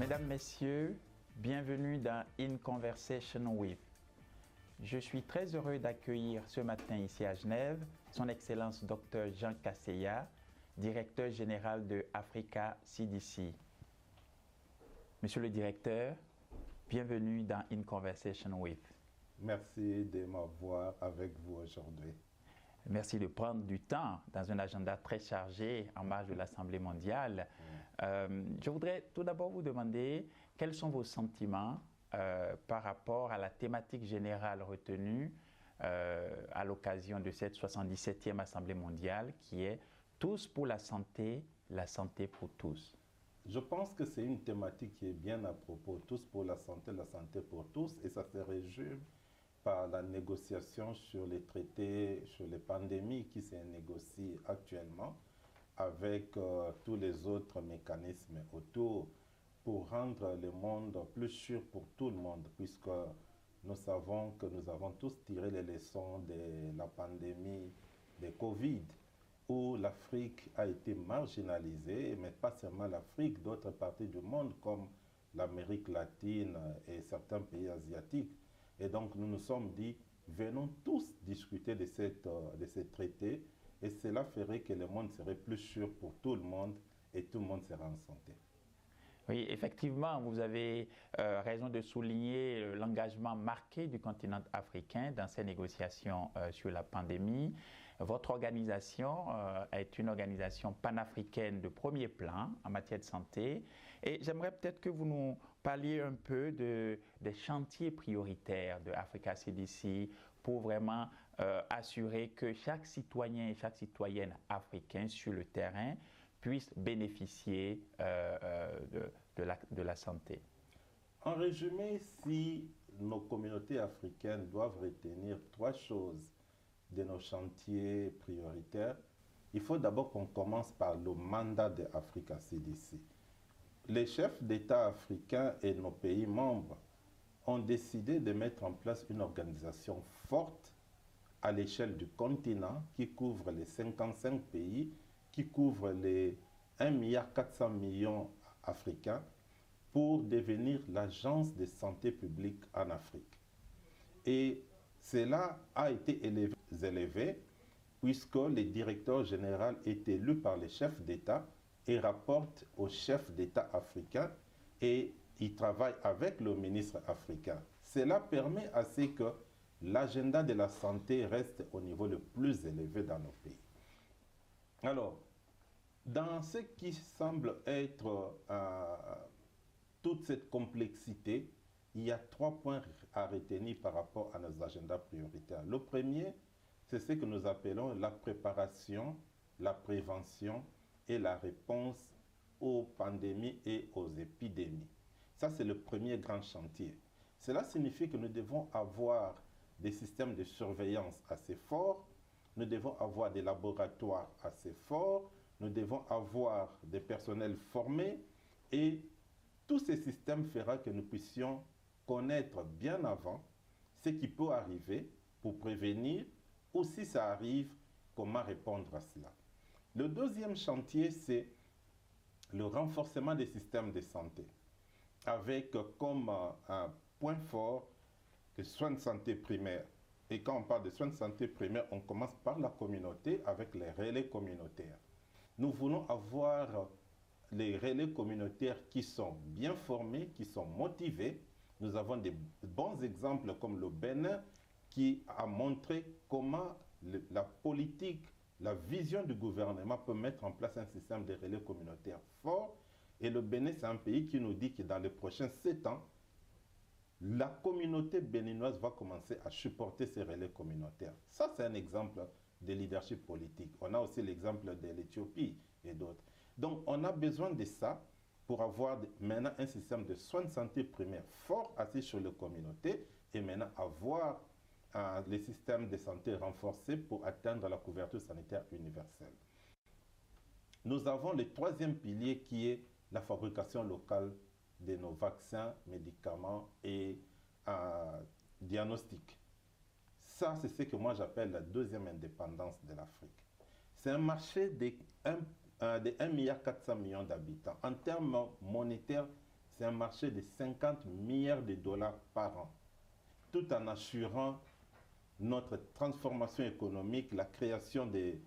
Mesdames, Messieurs, bienvenue dans In Conversation With. Je suis très heureux d'accueillir ce matin ici à Genève son Excellence Dr Jean Kaseya, directeur général de Africa CDC. Monsieur le directeur, bienvenue dans In Conversation With. Merci de m'avoir avec vous aujourd'hui. Merci de prendre du temps dans un agenda très chargé en marge de l'Assemblée mondiale. Je voudrais tout d'abord vous demander quels sont vos sentiments par rapport à la thématique générale retenue à l'occasion de cette 77e Assemblée mondiale qui est « Tous pour la santé pour tous ». Je pense que c'est une thématique qui est bien à propos. Tous pour la santé pour tous, et ça se résume par la négociation sur les traités, sur les pandémies qui se négocient actuellement avec tous les autres mécanismes autour pour rendre le monde plus sûr pour tout le monde, puisque nous savons que nous avons tous tiré les leçons de la pandémie de Covid, où l'Afrique a été marginalisée, mais pas seulement l'Afrique, d'autres parties du monde comme l'Amérique latine et certains pays asiatiques. Et donc nous nous sommes dit, venons tous discuter de ces traités, et cela ferait que le monde serait plus sûr pour tout le monde et tout le monde serait en santé. Oui, effectivement, vous avez raison de souligner l'engagement marqué du continent africain dans ces négociations sur la pandémie. Votre organisation est une organisation panafricaine de premier plan en matière de santé. Et j'aimerais peut-être que vous nous parliez un peu des chantiers prioritaires de Africa CDC pour vraiment assurer que chaque citoyen et chaque citoyenne africain sur le terrain puissent bénéficier de la santé. En résumé, si nos communautés africaines doivent retenir trois choses de nos chantiers prioritaires, il faut d'abord qu'on commence par le mandat de Africa CDC. Les chefs d'État africains et nos pays membres ont décidé de mettre en place une organisation forte à l'échelle du continent qui couvre les 55 pays, qui couvre les 1,4 milliard africains pour devenir l'agence de santé publique en Afrique. Et cela a été élevé puisque le directeur général est élu par les chefs d'État et rapporte aux chefs d'État africains et il travaille avec le ministre africain. Cela permet à ce que l'agenda de la santé reste au niveau le plus élevé dans nos pays. Alors, dans ce qui semble être toute cette complexité, il y a trois points à retenir par rapport à nos agendas prioritaires. Le premier, c'est ce que nous appelons la préparation, la prévention et la réponse aux pandémies et aux épidémies. Ça, c'est le premier grand chantier. Cela signifie que nous devons avoir des systèmes de surveillance assez forts, nous devons avoir des laboratoires assez forts, nous devons avoir des personnels formés et tous ces systèmes feront que nous puissions connaître bien avant ce qui peut arriver pour prévenir ou si ça arrive, comment répondre à cela. Le deuxième chantier, c'est le renforcement des systèmes de santé avec comme un point fort les soins de santé primaires. Et quand on parle de soins de santé primaires, on commence par la communauté avec les relais communautaires. Nous voulons avoir les relais communautaires qui sont bien formés, qui sont motivés. Nous avons des bons exemples comme le Bénin qui a montré comment la politique, la vision du gouvernement peut mettre en place un système de relais communautaires fort. Et le Bénin, c'est un pays qui nous dit que dans les prochains 7 ans, la communauté béninoise va commencer à supporter ces relais communautaires. Ça, c'est un exemple de leadership politique. On a aussi l'exemple de l'Éthiopie et d'autres. Donc, on a besoin de ça pour avoir maintenant un système de soins de santé primaire fort assis sur les communautés et maintenant avoir les systèmes de santé renforcés pour atteindre la couverture sanitaire universelle. Nous avons le troisième pilier qui est la fabrication locale de nos vaccins, médicaments et diagnostics. Ça, c'est ce que moi j'appelle la deuxième indépendance de l'Afrique. C'est un marché de 1,4 milliard d'habitants. En termes monétaires, c'est un marché de 50 milliards de dollars par an, tout en assurant notre transformation économique, la création des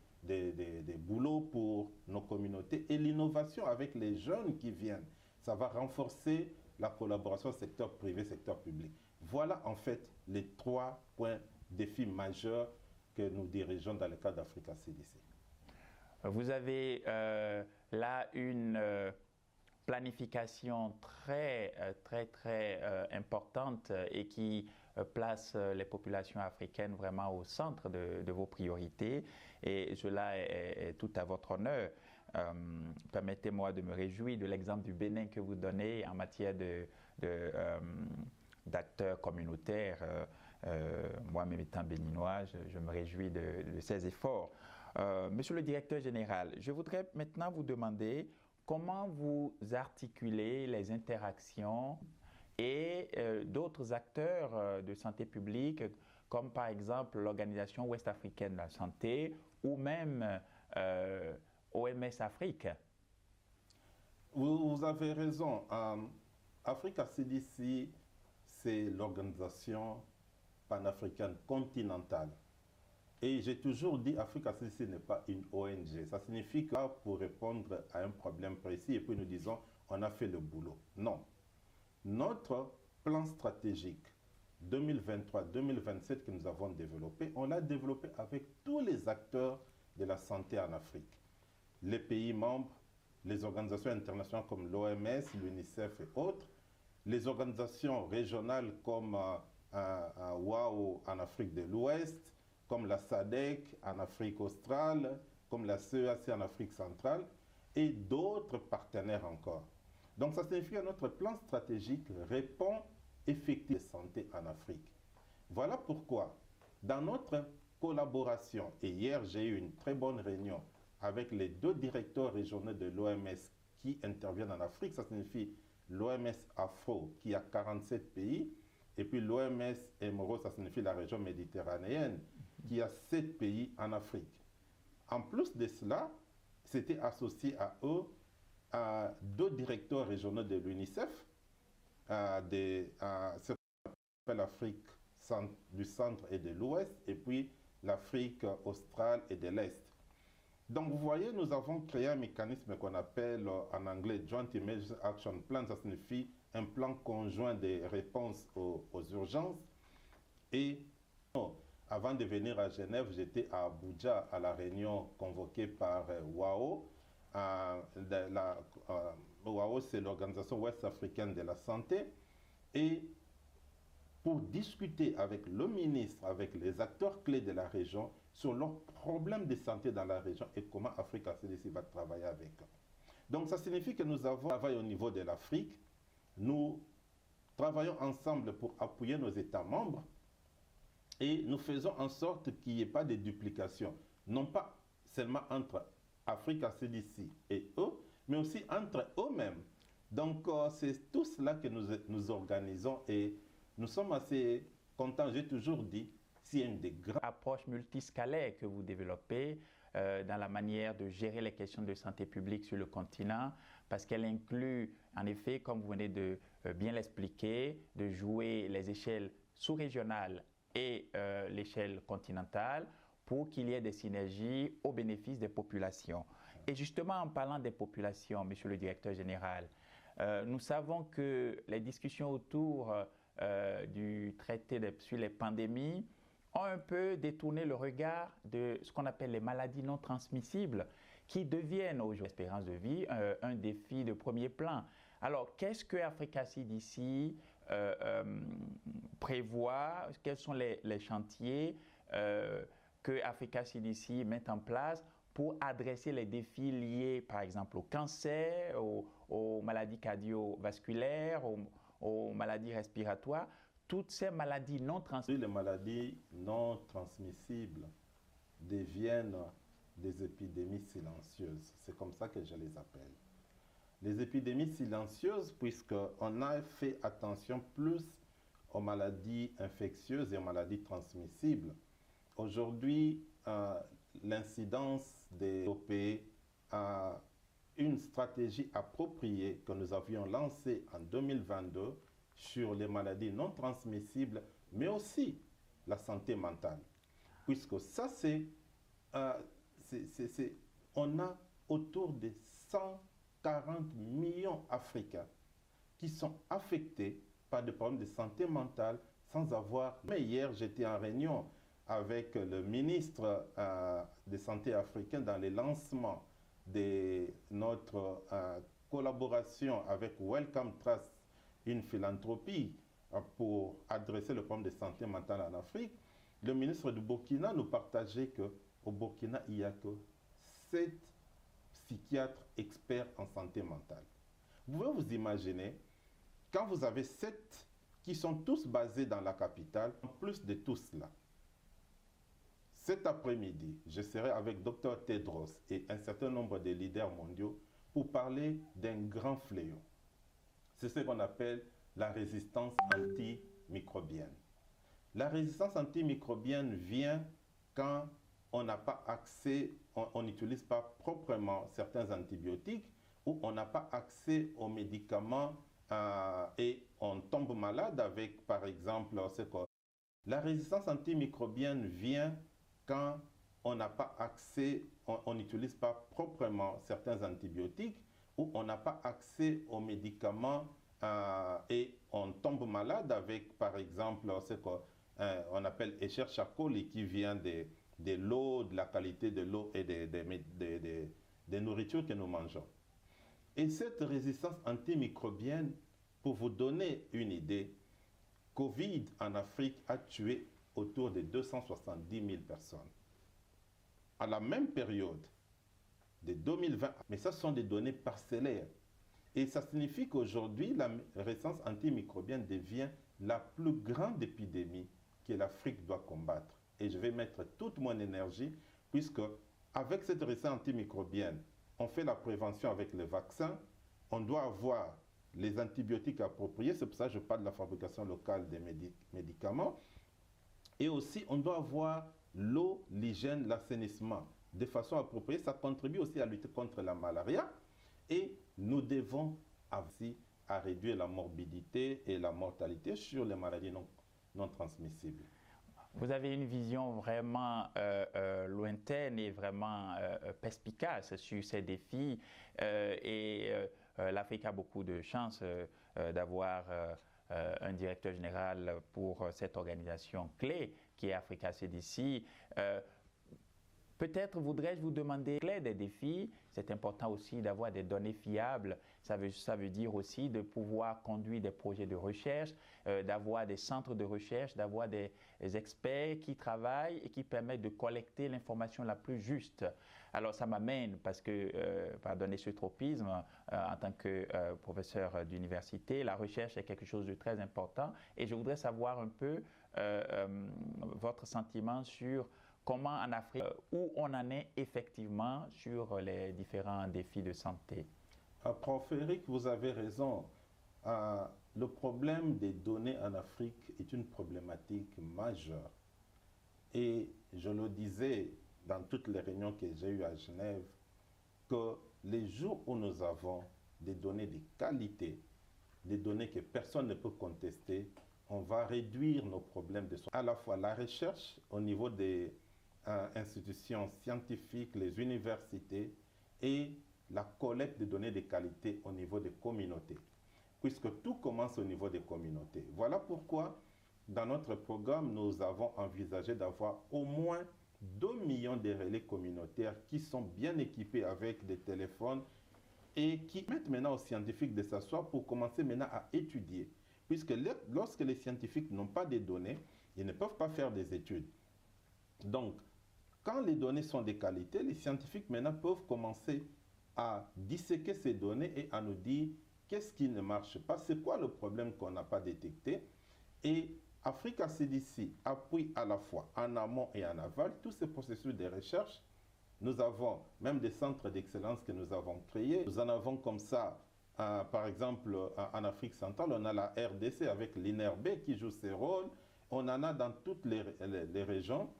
boulots pour nos communautés et l'innovation avec les jeunes qui viennent. Ça va renforcer la collaboration secteur privé, secteur public. Voilà en fait les 3 points défis majeurs que nous dirigeons dans le cadre d'Africa CDC. Vous avez là une planification très importante et qui place les populations africaines vraiment au centre de vos priorités, et cela est tout à votre honneur. Permettez-moi de me réjouir de l'exemple du Bénin que vous donnez en matière d'acteurs communautaires. Moi-même étant béninois, je me réjouis de ces efforts. Monsieur le directeur général, je voudrais maintenant vous demander comment vous articulez les interactions et d'autres acteurs de santé publique, comme par exemple l'Organisation ouest-africaine de la santé ou même OMS Afrique. Vous avez raison. Africa CDC, c'est l'organisation panafricaine continentale. Et j'ai toujours dit Africa CDC n'est pas une ONG. Ça signifie que pour répondre à un problème précis et puis nous disons on a fait le boulot. Non. Notre plan stratégique 2023-2027 que nous avons développé, on l'a développé avec tous les acteurs de la santé en Afrique. Les pays membres, les organisations internationales comme l'OMS, l'UNICEF et autres, les organisations régionales comme WAO en Afrique de l'Ouest, comme la SADC en Afrique australe, comme la CEAC en Afrique centrale, et d'autres partenaires encore. Donc ça signifie que notre plan stratégique répond effectivement à la santé en Afrique. Voilà pourquoi, dans notre collaboration, et hier j'ai eu une très bonne réunion avec les 2 directeurs régionaux de l'OMS qui interviennent en Afrique, ça signifie l'OMS Afro qui a 47 pays, et puis l'OMS Émeraude, ça signifie la région méditerranéenne, qui a 7 pays en Afrique. En plus de cela, c'était associé à eux à 2 directeurs régionaux de l'UNICEF, ce qu'on appelle l'Afrique du centre et de l'ouest, et puis l'Afrique australe et de l'est. Donc vous voyez, nous avons créé un mécanisme qu'on appelle en anglais Joint Emergency Action Plan, ça signifie un plan conjoint de réponse aux urgences. Et avant de venir à Genève, j'étais à Abuja à la réunion convoquée par WAO. WAO, c'est l'Organisation ouest-africaine de la santé. Et pour discuter avec le ministre, avec les acteurs clés de la région sur leurs problèmes de santé dans la région et comment Africa CDC va travailler avec eux. Donc ça signifie que nous avons travaillé au niveau de l'Afrique. Nous travaillons ensemble pour appuyer nos États membres et nous faisons en sorte qu'il n'y ait pas de duplication, non pas seulement entre Africa CDC et eux, mais aussi entre eux-mêmes. Donc c'est tout cela que nous organisons et nous sommes assez contents. J'ai toujours dit, s'il y a une des grandes approches multiscalaires que vous développez dans la manière de gérer les questions de santé publique sur le continent, parce qu'elle inclut, en effet, comme vous venez de bien l'expliquer, de jouer les échelles sous-régionales et l'échelle continentale pour qu'il y ait des synergies au bénéfice des populations. Et justement, en parlant des populations, Monsieur le Directeur général, nous savons que les discussions autour du traité sur les pandémies ont un peu détourné le regard de ce qu'on appelle les maladies non transmissibles qui deviennent aujourd'hui, l'espérance de vie, un défi de premier plan. Alors, qu'est-ce que Africa CDC prévoit? Quels sont les chantiers que Africa CDC met en place pour adresser les défis liés, par exemple, au cancer, aux maladies cardiovasculaires, aux maladies respiratoires, toutes ces maladies non transmissibles? Les maladies non transmissibles deviennent des épidémies silencieuses. C'est comme ça que je les appelle. Les épidémies silencieuses, puisqu'on a fait attention plus aux maladies infectieuses et aux maladies transmissibles. Aujourd'hui, l'incidence des OP une stratégie appropriée que nous avions lancée en 2022 sur les maladies non transmissibles, mais aussi la santé mentale. Puisque ça, on a autour de 140 millions d'Africains qui sont affectés par des problèmes de santé mentale sans avoir... Mais hier, j'étais en réunion avec le ministre de Santé africain dans le lancement de notre collaboration avec Wellcome Trust, une philanthropie pour adresser le problème de santé mentale en Afrique. Le ministre du Burkina nous partageait qu'au Burkina, il n'y a que 7 psychiatres experts en santé mentale. Vous pouvez vous imaginer, quand vous avez 7 qui sont tous basés dans la capitale, en plus de tout cela, cet après-midi, je serai avec Dr Tedros et un certain nombre de leaders mondiaux pour parler d'un grand fléau. C'est ce qu'on appelle la résistance antimicrobienne. La résistance antimicrobienne vient quand on n'a pas accès, on n'utilise pas proprement certains antibiotiques ou on n'a pas accès aux médicaments et on tombe malade avec, par exemple, la résistance antimicrobienne vient quand on n'a pas accès, on n'utilise pas proprement certains antibiotiques ou on n'a pas accès aux médicaments et on tombe malade avec, par exemple, ce qu'on appelle Escherichia coli qui vient de l'eau, de la qualité de l'eau et des nourritures que nous mangeons. Et cette résistance antimicrobienne, pour vous donner une idée, Covid en Afrique a tué autour de 270 000 personnes. À la même période de 2020, mais ça sont des données parcellaires. Et ça signifie qu'aujourd'hui, la résistance antimicrobienne devient la plus grande épidémie que l'Afrique doit combattre. Et je vais mettre toute mon énergie, puisque avec cette résistance antimicrobienne, on fait la prévention avec les vaccins, on doit avoir les antibiotiques appropriés, c'est pour ça que je parle de la fabrication locale des médicaments, et aussi on doit avoir l'eau, l'hygiène, l'assainissement de façon appropriée. Ça contribue aussi à lutter contre la malaria, et nous devons aussi à réduire la morbidité et la mortalité sur les maladies non transmissibles. Vous avez une vision vraiment lointaine et vraiment perspicace sur ces défis l'Afrique a beaucoup de chance d'avoir un directeur général pour cette organisation clé qui est Africa CDC. Peut-être voudrais-je vous demander clé des défis. C'est important aussi d'avoir des données fiables. Ça veut dire aussi de pouvoir conduire des projets de recherche, d'avoir des centres de recherche, d'avoir des experts qui travaillent et qui permettent de collecter l'information la plus juste. Alors ça m'amène, parce que, pardonnez ce tropisme, en tant que professeur d'université, la recherche est quelque chose de très important. Et je voudrais savoir un peu votre sentiment sur comment en Afrique, où on en est effectivement sur les différents défis de santé. Prof. Eric, vous avez raison. Le problème des données en Afrique est une problématique majeure. Et je le disais dans toutes les réunions que j'ai eues à Genève, que les jours où nous avons des données de qualité, des données que personne ne peut contester, on va réduire nos problèmes de santé. À la fois la recherche au niveau des institutions scientifiques, les universités et la collecte de données de qualité au niveau des communautés, puisque tout commence au niveau des communautés. Voilà pourquoi, dans notre programme, nous avons envisagé d'avoir au moins 2 millions de relais communautaires qui sont bien équipés avec des téléphones et qui permettent maintenant aux scientifiques de s'asseoir pour commencer maintenant à étudier. Puisque lorsque les scientifiques n'ont pas de données, ils ne peuvent pas faire des études. Donc, quand les données sont de qualité, les scientifiques maintenant peuvent commencer à disséquer ces données et à nous dire qu'est-ce qui ne marche pas, c'est quoi le problème qu'on n'a pas détecté. Et Africa CDC appuie à la fois en amont et en aval tous ces processus de recherche. Nous avons même des centres d'excellence que nous avons créés. Nous en avons comme ça, par exemple, en Afrique centrale, on a la RDC avec l'INRB qui joue ses rôles. On en a dans toutes les régions.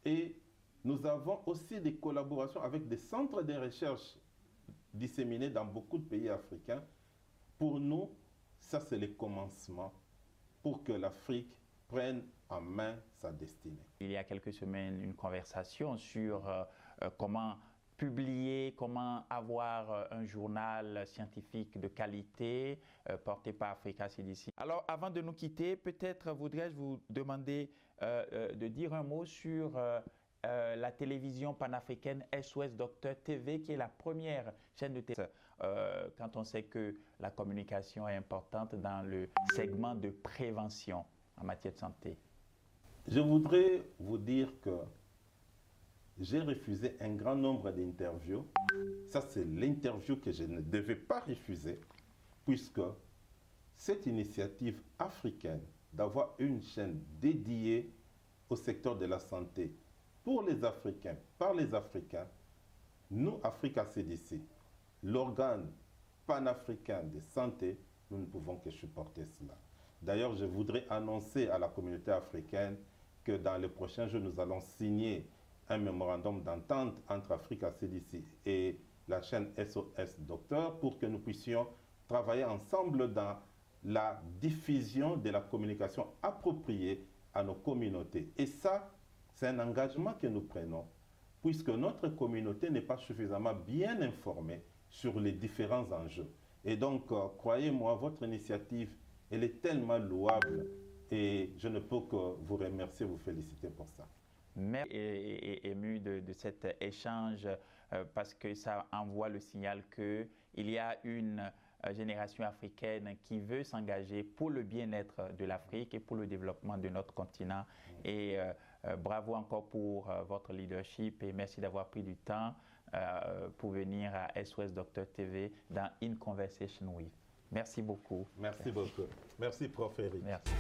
Et nous avons aussi des collaborations avec des centres de recherche disséminés dans beaucoup de pays africains. Pour nous, ça c'est le commencement pour que l'Afrique prenne en main sa destinée. Il y a quelques semaines, une conversation sur comment publier, comment avoir un journal scientifique de qualité porté par Africa CDC. Alors, avant de nous quitter, peut-être voudrais-je vous demander de dire un mot sur la télévision panafricaine SOS Docteur TV, qui est la première chaîne de télé. Quand on sait que la communication est importante dans le segment de prévention en matière de santé. Je voudrais vous dire que j'ai refusé un grand nombre d'interviews. Ça, c'est l'interview que je ne devais pas refuser, puisque cette initiative africaine d'avoir une chaîne dédiée au secteur de la santé pour les Africains, par les Africains, nous, Africa CDC, l'organe panafricain de santé, nous ne pouvons que supporter cela. D'ailleurs, je voudrais annoncer à la communauté africaine que dans les prochains jours, nous allons signer un mémorandum d'entente entre Africa CDC et la chaîne SOS Docteur pour que nous puissions travailler ensemble dans la diffusion de la communication appropriée à nos communautés. Et ça, c'est un engagement que nous prenons, puisque notre communauté n'est pas suffisamment bien informée sur les différents enjeux. Et donc, croyez-moi, votre initiative, elle est tellement louable et je ne peux que vous remercier, vous féliciter pour ça. Merci et ému de cet échange parce que ça envoie le signal qu'il y a une génération africaine qui veut s'engager pour le bien-être de l'Afrique et pour le développement de notre continent. Et bravo encore pour votre leadership et merci d'avoir pris du temps pour venir à SOS Docteur TV dans In Conversation With. Merci beaucoup. Merci beaucoup. Merci, Prof. Eric. Merci.